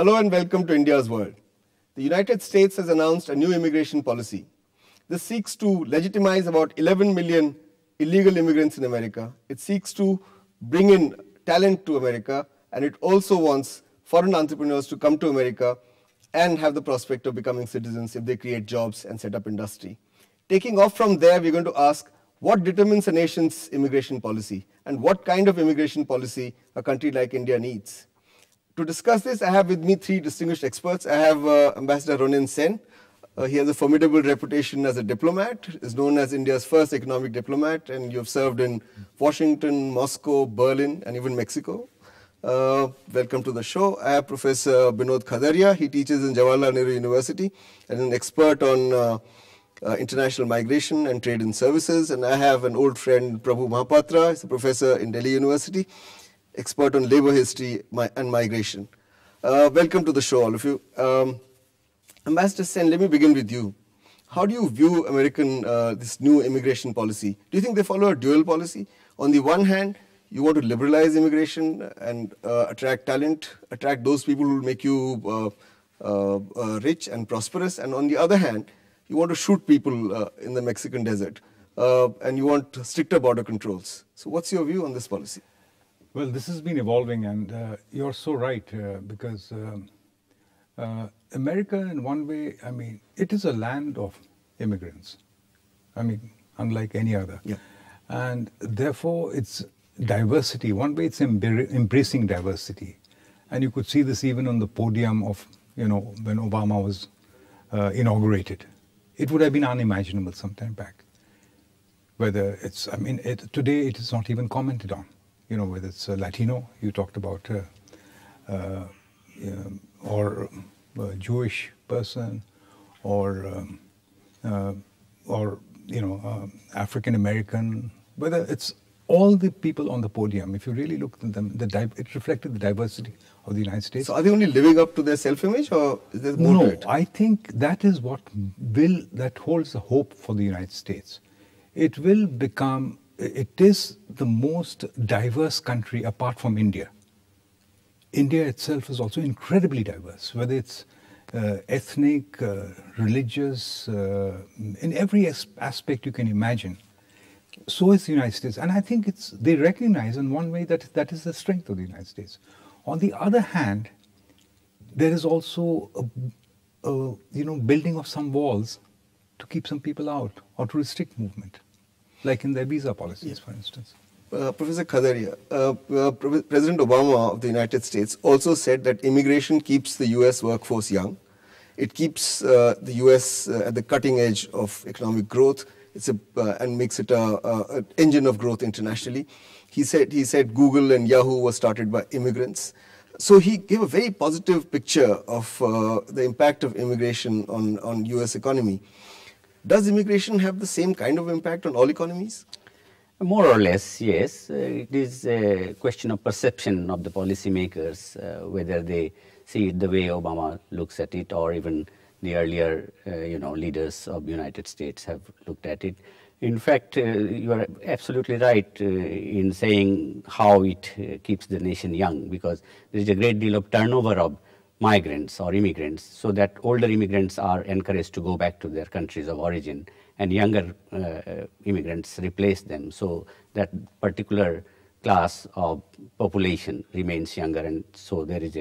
Hello and welcome to India's World. The United States has announced a new immigration policy. This seeks to legitimize about 11 million illegal immigrants in America. It seeks to bring in talent to America, and it also wants foreign entrepreneurs to come to America and have the prospect of becoming citizens if they create jobs and set up industry. Taking off from there, we're going to ask what determines a nation's immigration policy and what kind of immigration policy a country like India needs. To discuss this, I have with me three distinguished experts. I have Ambassador Ronen Sen. He has a formidable reputation as a diplomat, is known as India's first economic diplomat, and you've served in Washington, Moscow, Berlin, and even Mexico. Welcome to the show. I have Professor Binod Khadria. He teaches in Jawaharlal Nehru University and an expert on international migration and trade in services. And I have an old friend, Prabhu Mohapatra. He's a professor in Delhi University, expert on labor history and migration. Welcome to the show, all of you. Ambassador Sen, let me begin with you. How do you view this new immigration policy? Do you think they follow a dual policy? On the one hand, you want to liberalize immigration and attract talent, attract those people who will make you rich and prosperous. And on the other hand, you want to shoot people in the Mexican desert. And you want stricter border controls. So what's your view on this policy? Well, this has been evolving, and you're so right, because America, in one way, I mean, it is a land of immigrants. I mean, unlike any other. Yeah. And therefore, it's diversity. One way, it's embracing diversity. And you could see this even on the podium of, when Obama was inaugurated. It would have been unimaginable some time back. Whether it's, today it is not even commented on. Whether it's a Latino, you talked about, or a Jewish person, or African American, whether it's all the people on the podium. If you really look at them, it reflected the diversity of the United States. So are they only living up to their self-image, or is there more to it? No, I think that is what that holds the hope for the United States. It will become. It is the most diverse country apart from India. India itself is also incredibly diverse, whether it's ethnic, religious, in every aspect you can imagine. So is the United States. And I think they recognize in one way that is the strength of the United States. On the other hand, there is also a building of some walls to keep some people out or to restrict movement, like in their visa policies, for instance. Professor Khadria, President Obama of the United States also said that immigration keeps the U.S. workforce young. It keeps the U.S. At the cutting edge of economic growth. And makes it an engine of growth internationally. He said Google and Yahoo were started by immigrants. So he gave a very positive picture of the impact of immigration on U.S. economy. Does immigration have the same kind of impact on all economies? More or less, yes. It is a question of perception of the policymakers, whether they see it the way Obama looks at it, or even the earlier, leaders of the United States have looked at it. In fact, you are absolutely right in saying how it keeps the nation young, because there is a great deal of turnover of migrants or immigrants, so that older immigrants are encouraged to go back to their countries of origin, and younger immigrants replace them. So that particular class of population remains younger, and so there is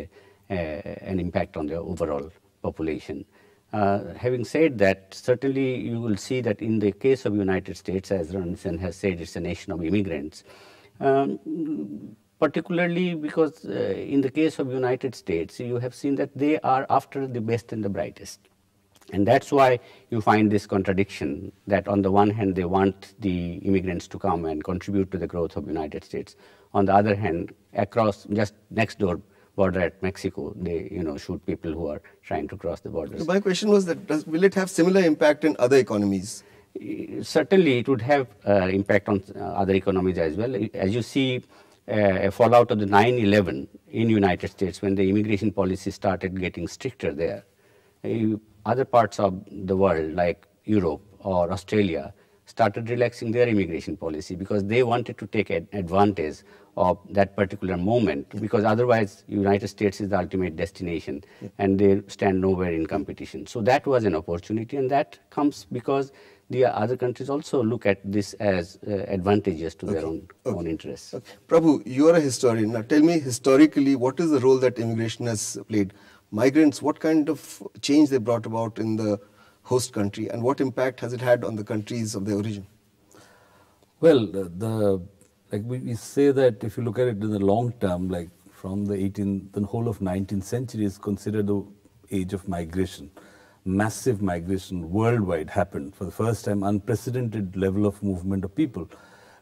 an impact on the overall population. Having said that, certainly you will see that in the case of United States, as Ronen Sen has said, it's a nation of immigrants. Particularly because in the case of United States, you have seen that they are after the best and the brightest. And that's why you find this contradiction, that on the one hand they want the immigrants to come and contribute to the growth of the United States. On the other hand, across just next door border at Mexico, they shoot people who are trying to cross the borders. So my question was that will it have similar impact in other economies? Certainly it would have impact on other economies as well. As you see, a fallout of the 9/11 in United States, when the immigration policy started getting stricter there, other parts of the world like Europe or Australia started relaxing their immigration policy because they wanted to take advantage of that particular moment, because otherwise United States is the ultimate destination and they stand nowhere in competition. So that was an opportunity, and that comes because the other countries also look at this as advantageous to their own interests. Okay. Prabhu, you are a historian. Now tell me historically, what is the role that immigration has played? Migrants, what kind of change they brought about in the host country, and what impact has it had on the countries of their origin? Well, like we say that if you look at it in the long term, like from the whole of 19th century is considered the age of migration. Massive migration worldwide happened. For the first time, unprecedented level of movement of people.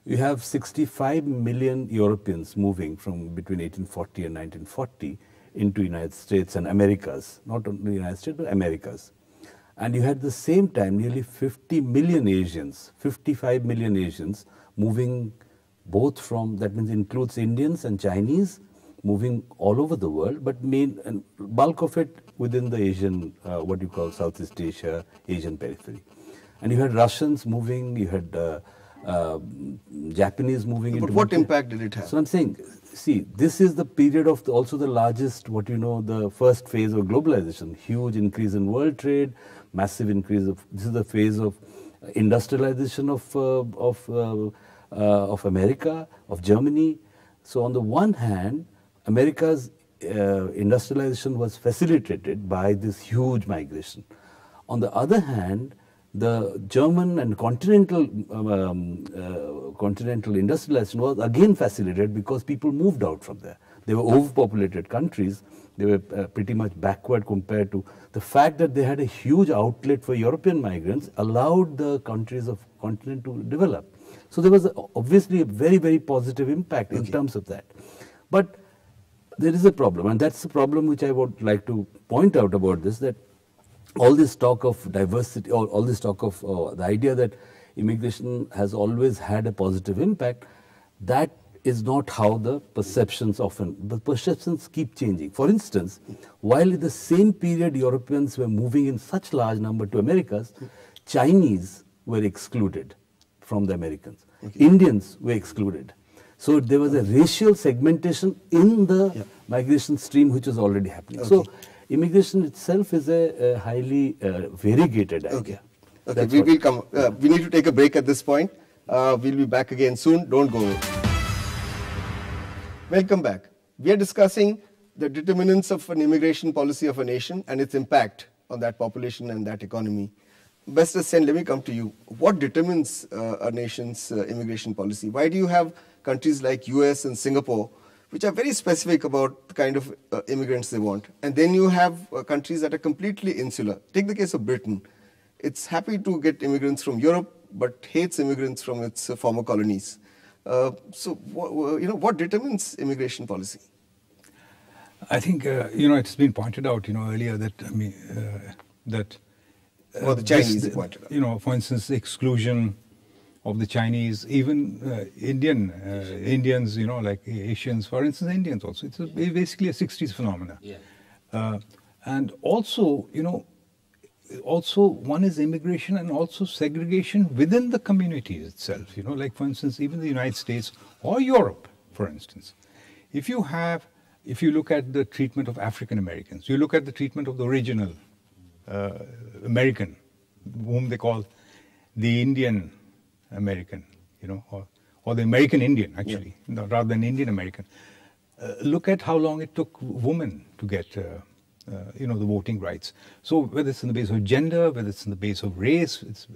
You have 65 million Europeans moving from between 1840 and 1940 into United States and Americas, not only United States, but Americas. And you had the same time nearly 50 million Asians, 55 million Asians moving both from, that means includes Indians and Chinese, moving all over the world, but and bulk of it within the Asian, what you call Southeast Asia, Asian periphery. And you had Russians moving, you had Japanese moving. But what impact did it have? So I'm saying, see, this is the period of also the largest, the first phase of globalization, huge increase in world trade, massive increase of, this is the phase of industrialization of America, of Germany. So on the one hand, America's industrialization was facilitated by this huge migration. On the other hand, the German and continental industrialization was again facilitated because people moved out from there. They were overpopulated countries. They were pretty much backward compared to the fact that they had a huge outlet for European migrants allowed the countries of continent to develop. So there was obviously a very, very positive impact in terms of that. But there is a problem, and that's the problem which I would like to point out about this, that all this talk of diversity, or all this talk of the idea that immigration has always had a positive impact, that is not how the perceptions the perceptions keep changing. For instance, while in the same period Europeans were moving in such large number to Americas, Chinese were excluded from the Americans. Indians were excluded. So there was a racial segmentation in the migration stream which was already happening. So immigration itself is a highly variegated idea. Okay, we will come. We need to take a break at this point. We'll be back again soon. Don't go away. Welcome back. We are discussing the determinants of an immigration policy of a nation and its impact on that population and that economy. Ambassador Sen, let me come to you. What determines a nation's immigration policy? Why do you have countries like US and Singapore, which are very specific about the kind of immigrants they want? And then you have countries that are completely insular. Take the case of Britain. It's happy to get immigrants from Europe, but hates immigrants from its former colonies. So, what determines immigration policy? I think, it's been pointed out, earlier that, Or the Chinese pointed out. For instance, the exclusion of the Chinese, even Indians, like Asians, for instance, Indians also. It's basically a 60s phenomena. Yeah. And also, also one is immigration and also segregation within the communities itself. Like for instance, even the United States or Europe, for instance. If you look at the treatment of African Americans, you look at the treatment of the original American, whom they call the Indian American, or the American Indian, actually, rather than Indian American. Look at how long it took women to get, the voting rights. So whether it's in the base of gender, whether it's in the base of race, it's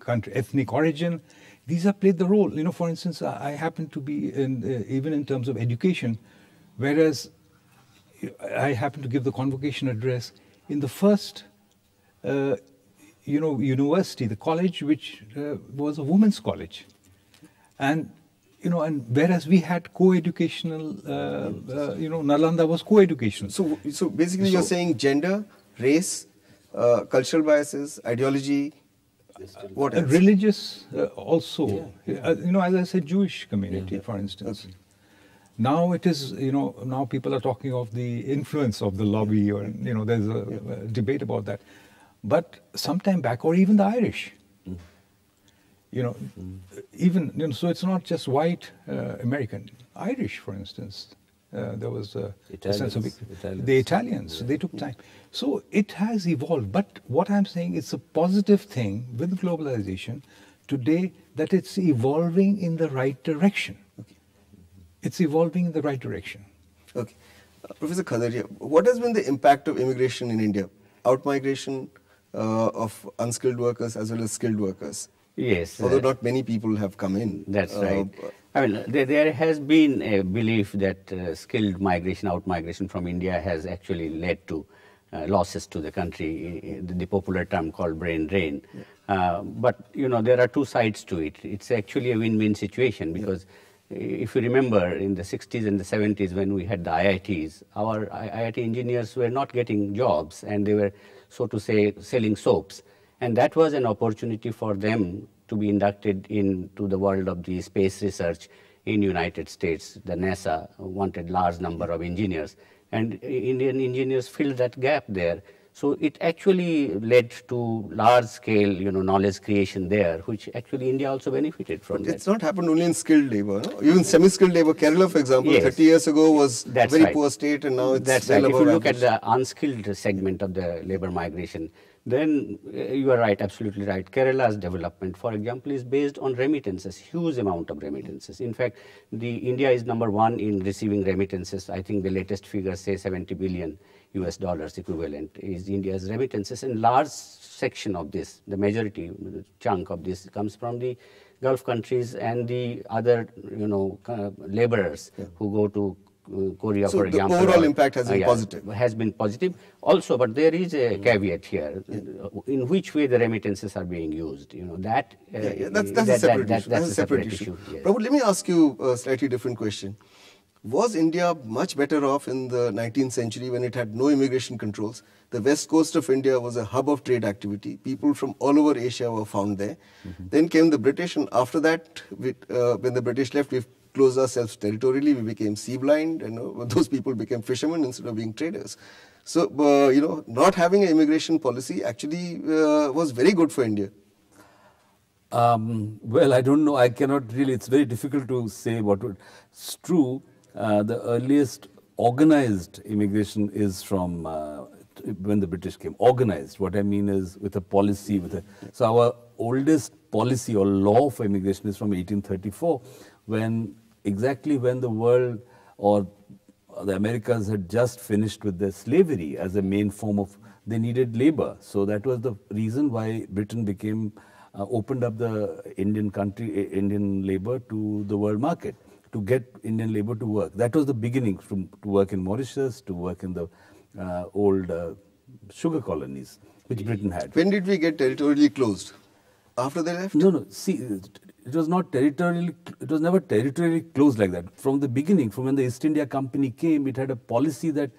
country, ethnic origin, these have played the role. For instance, I happen to be even in terms of education, whereas I happen to give the convocation address in the first university, the college, which was a women's college. And, and whereas we had co-educational, Nalanda was co-educational. So basically you're saying gender, race, cultural biases, ideology, what else? Religious also. Yeah. As I said, Jewish community, for instance. Okay. Now it is, now people are talking of the influence of the lobby, or, there's a debate about that. But some time back, or even the Irish, Even so it's not just white American, Irish, for instance. There was a sense of the Italians. They took time. So it has evolved. But what I'm saying, it's a positive thing with globalization today that it's evolving in the right direction. Okay. It's evolving in the right direction. Okay. Professor Khadria, what has been the impact of immigration in India? Outmigration of unskilled workers as well as skilled workers? Yes. Although not many people have come in. That's right. I mean, there has been a belief that skilled migration, out-migration from India has actually led to losses to the country, the popular term called brain drain. But, there are two sides to it. It's actually a win-win situation because if you remember in the 60s and the 70s when we had the IITs, our IIT engineers were not getting jobs and they were, so to say, selling soaps. And that was an opportunity for them to be inducted into the world of the space research in United States. The NASA wanted large number of engineers and Indian engineers filled that gap there. So it actually led to large scale, knowledge creation there, which actually India also benefited from. But it's not happened only in skilled labor, no? Even semi-skilled labor. Kerala, for example, 30 years ago was a very poor state and now it's That's well right. If above you look average. at the unskilled segment of the labor migration, then you are right, absolutely right. Kerala's development, for example, is based on remittances, huge amount of remittances. In fact, India is #1 in receiving remittances. I think the latest figures say 70 billion US dollars equivalent is India's remittances. And large section of this, the majority chunk of this comes from the Gulf countries and the other, laborers who go to Korea, so for example. So the overall impact has been positive. Has been positive. Also, but there is a caveat here. In which way the remittances are being used? That's a separate issue. That's a separate issue. Yes. Prabhu, let me ask you a slightly different question. Was India much better off in the 19th century when it had no immigration controls? The west coast of India was a hub of trade activity. People from all over Asia were found there. Then came the British, and after that, when the British left, we closed ourselves territorially. We became sea blind, and those people became fishermen instead of being traders. So, not having an immigration policy actually was very good for India. Well, I don't know. I cannot really. It's very difficult to say what would. It's true. The earliest organized immigration is from when the British came. Organized. What I mean is with a policy. So our oldest policy or law for immigration is from 1834, exactly when the world or the Americas had just finished with their slavery as a main form of. They needed labor. So that was the reason why Britain became opened up the Indian labor to the world market, to get Indian labor to work. That was the beginning, to work in Mauritius, to work in the old sugar colonies, which Britain had. When did we get territorially closed? After they left? No. See, it was not territorially. It was never territorially closed like that. From the beginning, from when the East India Company came, it had a policy that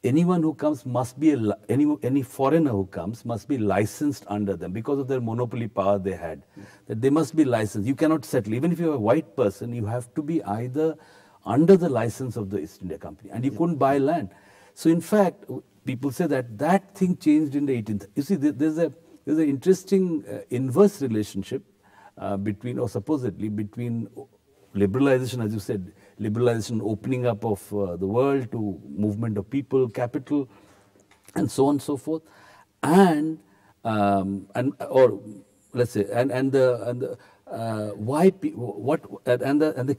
anyone who comes must be any foreigner who comes must be licensed under them because of their monopoly power they had. That they must be licensed. You cannot settle. Even if you're a white person, you have to be either under the license of the East India Company, and you couldn't buy land. So in fact, people say that thing changed in the 18th. You see, there's an interesting inverse relationship between, or supposedly between, liberalization, as you said, liberalization, opening up of the world to movement of people, capital, and so on and so forth, and the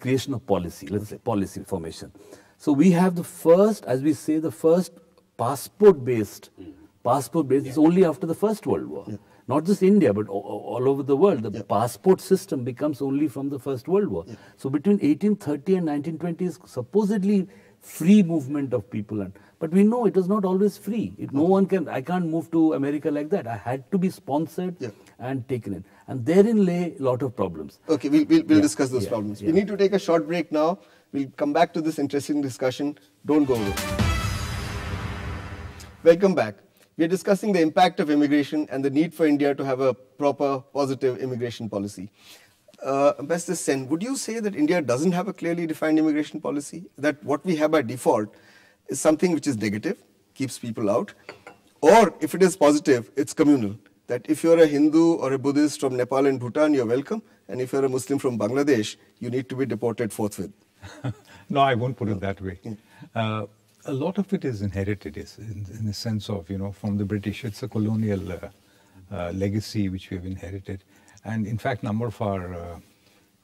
creation of policy. Let's say policy formation. So we have the first, as we say, the first passport-based is only after the First World War. Yeah. Not just India, but all over the world. The passport system becomes only from the First World War. Yeah. So between 1830 and 1920 is supposedly free movement of people. But we know it was not always free. I can't move to America like that. I had to be sponsored and taken in. And therein lay a lot of problems. Okay, we'll discuss those problems. We need to take a short break now. We'll come back to this interesting discussion. Don't go away. Welcome back. We are discussing the impact of immigration and the need for India to have a proper, positive immigration policy. Ambassador Sen, would you say that India doesn't have a clearly defined immigration policy? That what we have by default is something which is negative, keeps people out? Or if it is positive, it's communal, that if you're a Hindu or a Buddhist from Nepal and Bhutan, you're welcome, and if you're a Muslim from Bangladesh, you need to be deported forthwith. No, I won't put it that way. A lot of it is inherited, in the sense of, from the British. It's a colonial legacy which we have inherited. And in fact, number of our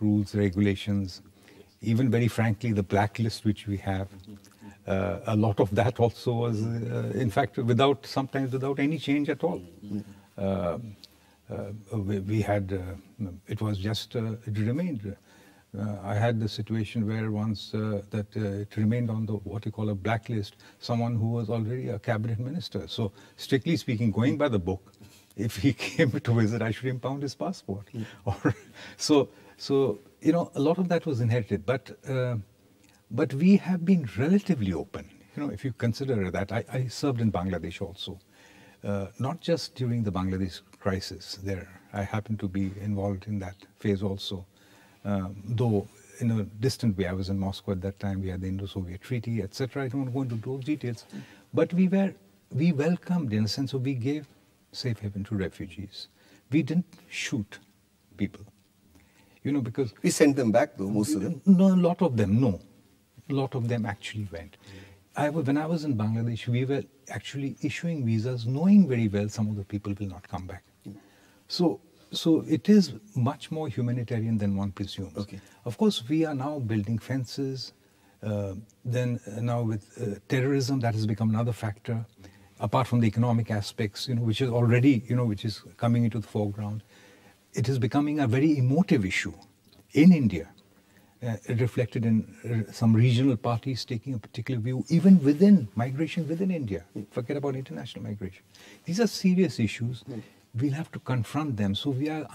rules, regulations, even very frankly, the blacklist which we have, a lot of that also was, in fact, sometimes without any change at all. We had, it was just, it remained. I had the situation where once that it remained on the what you call a blacklist, someone who was already a cabinet minister. So strictly speaking, going by the book, if he came to visit, I should impound his passport. Or so a lot of that was inherited. But we have been relatively open. If you consider that, I served in Bangladesh also, not just during the Bangladesh crisis. There, I happened to be involved in that phase also. Though in a distant way, I was in Moscow at that time. We had the Indo-Soviet Treaty, etc. I don't want to go into those details, but we welcomed, in a sense of we gave safe haven to refugees. We didn't shoot people, because we sent them back though, most of them. No, a lot of them. No, a lot of them actually went. When I was in Bangladesh, we were actually issuing visas, knowing very well some of the people will not come back. So it is much more humanitarian than one presumes. Okay. Of course, we are now building fences. Then now with terrorism, that has become another factor, apart from the economic aspects, which is already, which is coming into the foreground. It is becoming a very emotive issue in India, reflected in some regional parties taking a particular view, even within migration within India. Forget about international migration. These are serious issues. We'll have to confront them. So we are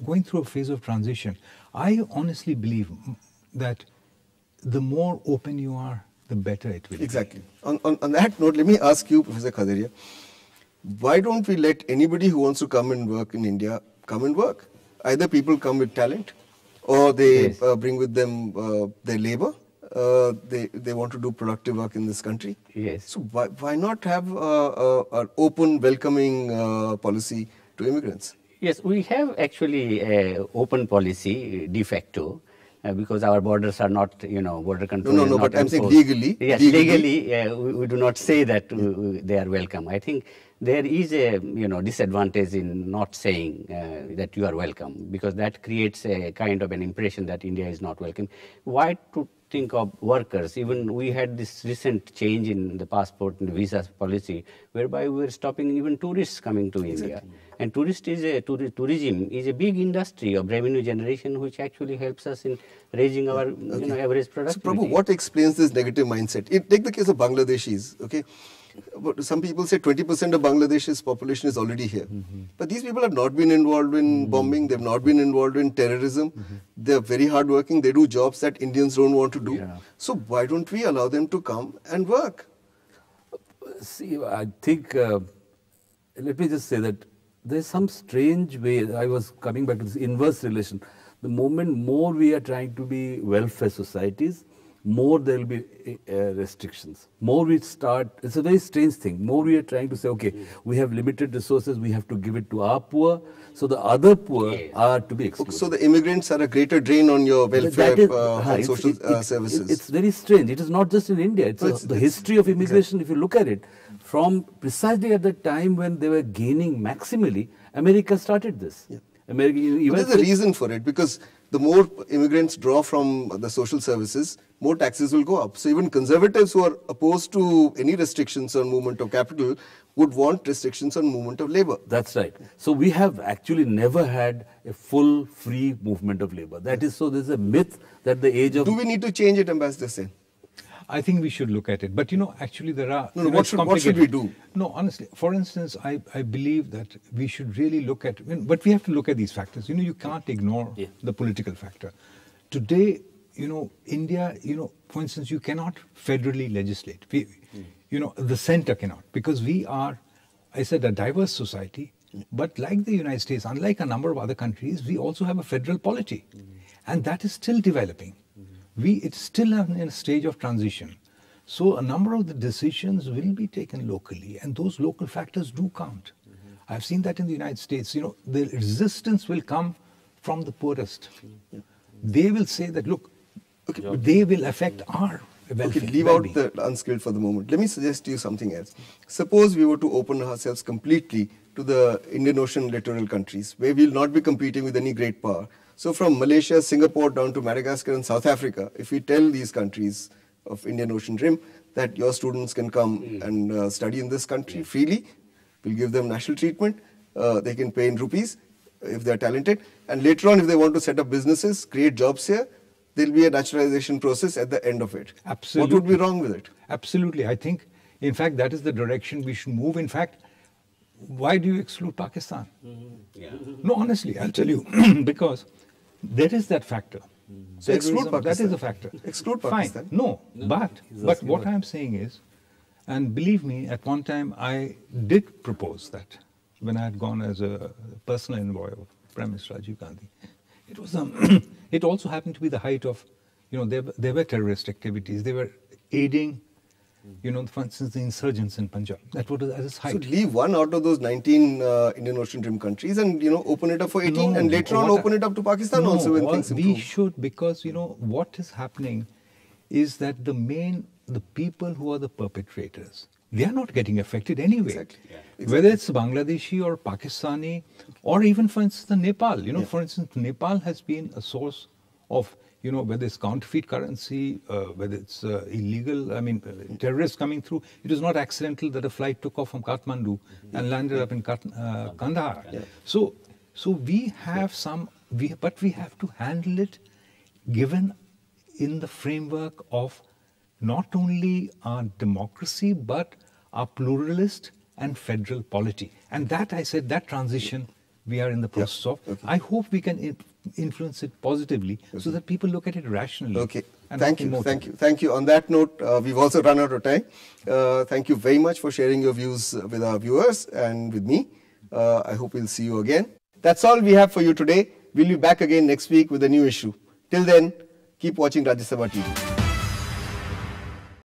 going through a phase of transition. I honestly believe that the more open you are, the better it will Exactly. On that note, let me ask you, Professor Khadria, why don't we let anybody who wants to come and work in India come and work? Either people come with talent, or they bring with them their labor. They want to do productive work in this country. Yes. So why not have an open, welcoming policy to immigrants? Yes, we have actually an open policy de facto. Because our borders are not, border control. No, but I'm saying legally. Yes, legally, we do not say that they are welcome. I think there is a, disadvantage in not saying that you are welcome, because that creates a kind of an impression that India is not welcome. Why to think of workers? Even we had this recent change in the passport and visa policy, whereby we were stopping even tourists coming to India. And tourism is a big industry of revenue generation, which actually helps us in raising our average productivity. So, Prabhu, what explains this negative mindset? Take the case of Bangladeshis. Okay, some people say 20% of Bangladesh's population is already here, but these people have not been involved in bombing. They've not been involved in terrorism. They're very hardworking. They do jobs that Indians don't want to do. Yeah. So why don't we allow them to come and work? See, I think let me just say that there's some strange way. I was coming back to this inverse relation. The moment more we are trying to be welfare societies, more there will be restrictions. More we start, it's a very strange thing. More we are trying to say, okay, we have limited resources, we have to give it to our poor, so the other poor are to be excluded. So the immigrants are a greater drain on your welfare and social services. It's very strange. It is not just in India. It's the history of immigration, if you look at it, from precisely at the time when they were gaining maximally, America started this. Yeah. There's a reason for it, because the more immigrants draw from the social services, more taxes will go up. So even conservatives who are opposed to any restrictions on movement of capital would want restrictions on movement of labor. That's right. So we have actually never had a full free movement of labor. That is, so there's a myth that the age of... Do we need to change it, Ambassador Sen? I think we should look at it. But, actually there are... what should we do? No, honestly, for instance, I believe that we should really look at... But we have to look at these factors. You can't ignore the political factor. Today, India, for instance, you cannot federally legislate. The center cannot, because we are, I said, a diverse society. But like the United States, unlike a number of other countries, we also have a federal polity. And that is still developing. It's still in a stage of transition. So a number of the decisions will be taken locally, and those local factors do count. I've seen that in the United States. You know, the resistance will come from the poorest. They will say that, look, they will affect our welfare. Okay, leave out the unskilled for the moment. Let me suggest to you something else. Suppose we were to open ourselves completely to the Indian Ocean littoral countries, where we'll not be competing with any great power. So from Malaysia, Singapore down to Madagascar and South Africa, if we tell these countries of Indian Ocean rim that your students can come and study in this country freely, we'll give them national treatment, they can pay in rupees if they're talented, and later on if they want to set up businesses, create jobs here, there'll be a naturalization process at the end of it. Absolutely. What would be wrong with it? Absolutely. I think, in fact, that is the direction we should move. In fact, why do you exclude Pakistan? No, honestly, I'll tell you, because there is that factor. So exclude Pakistan. That is a factor. Exclude Fine. Pakistan. No, but what I'm saying is, and believe me, at one time I did propose that when I had gone as a personal envoy of Prime Minister Rajiv Gandhi. It was it also happened to be the height of, you know, there were terrorist activities. They were aiding, you know, for instance, the insurgents in Punjab. That was at its height. So leave one out of those 19 Indian Ocean rim countries and, you know, open it up for 18 and later on open it up to Pakistan also when things improve. We should, because, you know, what is happening is that the people who are the perpetrators, they are not getting affected anyway. Exactly. Yeah. Whether it's Bangladeshi or Pakistani or even, for instance, the Nepal. You know, for instance, Nepal has been a source of, you know, whether it's counterfeit currency, whether it's illegal, I mean, terrorists coming through. It is not accidental that a flight took off from Kathmandu and landed up in Kandahar. Yeah. So we have but we have to handle it given in the framework of not only our democracy, but our pluralist and federal polity. And that, I said, that transition we are in the process of. Okay. I hope we can influence it positively so that people look at it rationally. Okay. Thank you. On that note, we've also run out of time. Thank you very much for sharing your views with our viewers and with me. I hope we'll see you again. That's all we have for you today. We'll be back again next week with a new issue. Till then, keep watching Rajya Sabha TV.